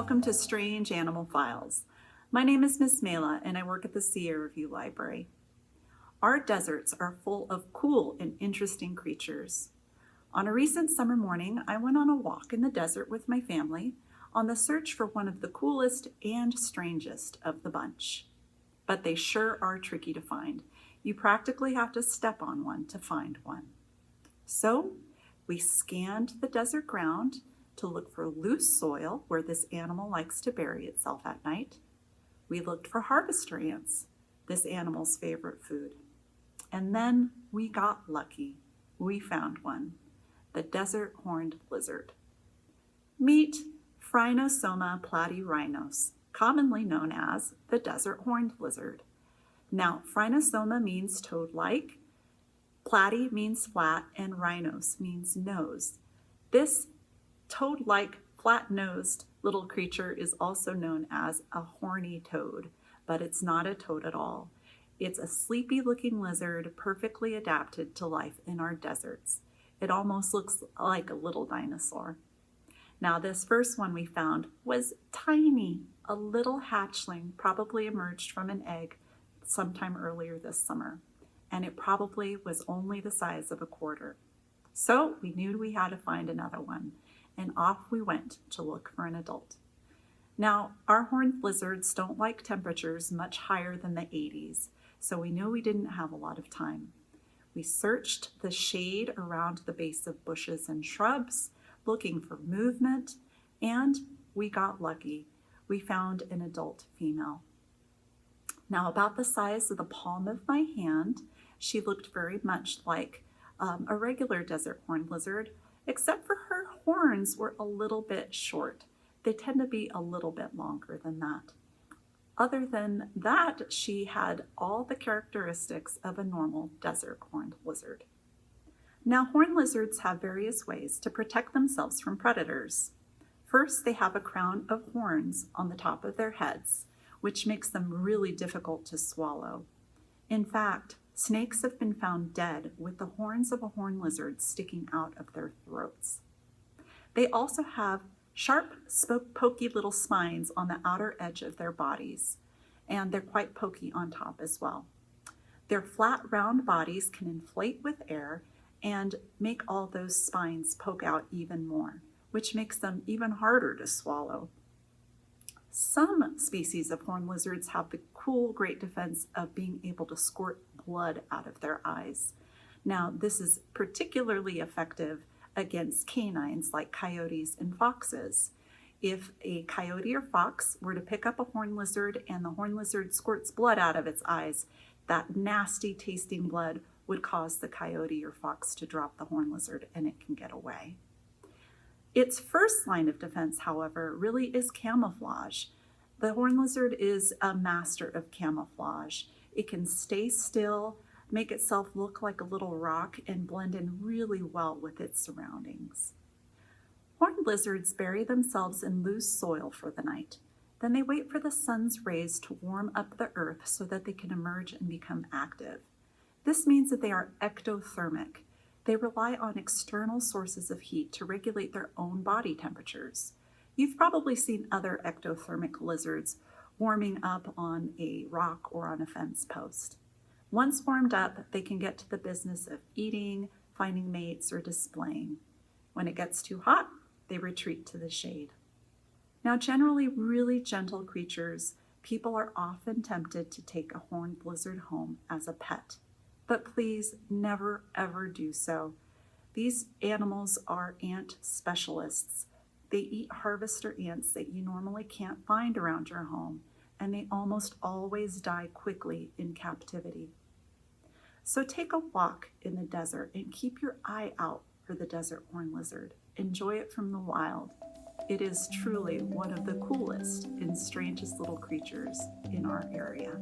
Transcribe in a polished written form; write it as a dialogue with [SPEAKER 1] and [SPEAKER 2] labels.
[SPEAKER 1] Welcome to Strange Animal Files. My name is Miss Mela and I work at the Sierra View Library. Our deserts are full of cool and interesting creatures. On a recent summer morning, I went on a walk in the desert with my family on the search for one of the coolest and strangest of the bunch. But they sure are tricky to find. You practically have to step on one to find one. So we scanned the desert ground to look for loose soil where this animal likes to bury itself at night. We looked for harvester ants, this animal's favorite food. And then we got lucky. We found one, the desert horned lizard. Meet Phrynosoma platyrhinos, commonly known as the desert horned lizard. Now, Phrynosoma means toad-like, platy means flat, and rhinos means nose. This toad-like, flat-nosed little creature is also known as a horny toad, but it's not a toad at all. It's a sleepy-looking lizard perfectly adapted to life in our deserts. It almost looks like a little dinosaur. Now, this first one we found was tiny, a little hatchling, probably emerged from an egg sometime earlier this summer, and it probably was only the size of a quarter. So we knew we had to find another one, and off we went to look for an adult. Now, our horned lizards don't like temperatures much higher than the 80s, so we knew we didn't have a lot of time. We searched the shade around the base of bushes and shrubs, looking for movement, and we got lucky. We found an adult female. Now, about the size of the palm of my hand, she looked very much like a regular desert horned lizard, except for her horns were a little bit short. They tend to be a little bit longer than that. Other than that, she had all the characteristics of a normal desert horned lizard. Now, horned lizards have various ways to protect themselves from predators. First, they have a crown of horns on the top of their heads, which makes them really difficult to swallow. In fact, snakes have been found dead with the horns of a horned lizard sticking out of their throats. They also have sharp, pokey little spines on the outer edge of their bodies, and they're quite pokey on top as well. Their flat, round bodies can inflate with air and make all those spines poke out even more, which makes them even harder to swallow. Some species of horned lizards have the cool, great defense of being able to squirt blood out of their eyes. Now, this is particularly effective against canines like coyotes and foxes. If a coyote or fox were to pick up a horned lizard and the horned lizard squirts blood out of its eyes, that nasty tasting blood would cause the coyote or fox to drop the horned lizard and it can get away. Its first line of defense, however, really is camouflage. The horned lizard is a master of camouflage. It can stay still, make itself look like a little rock, and blend in really well with its surroundings. Horned lizards bury themselves in loose soil for the night. Then they wait for the sun's rays to warm up the earth so that they can emerge and become active. This means that they are ectothermic. They rely on external sources of heat to regulate their own body temperatures. You've probably seen other ectothermic lizards warming up on a rock or on a fence post. Once warmed up, they can get to the business of eating, finding mates, or displaying. When it gets too hot, they retreat to the shade. Now, generally really gentle creatures, people are often tempted to take a horned lizard home as a pet. But please never ever do so. These animals are ant specialists. They eat harvester ants that you normally can't find around your home, and they almost always die quickly in captivity. So take a walk in the desert and keep your eye out for the desert horned lizard. Enjoy it from the wild. It is truly one of the coolest and strangest little creatures in our area.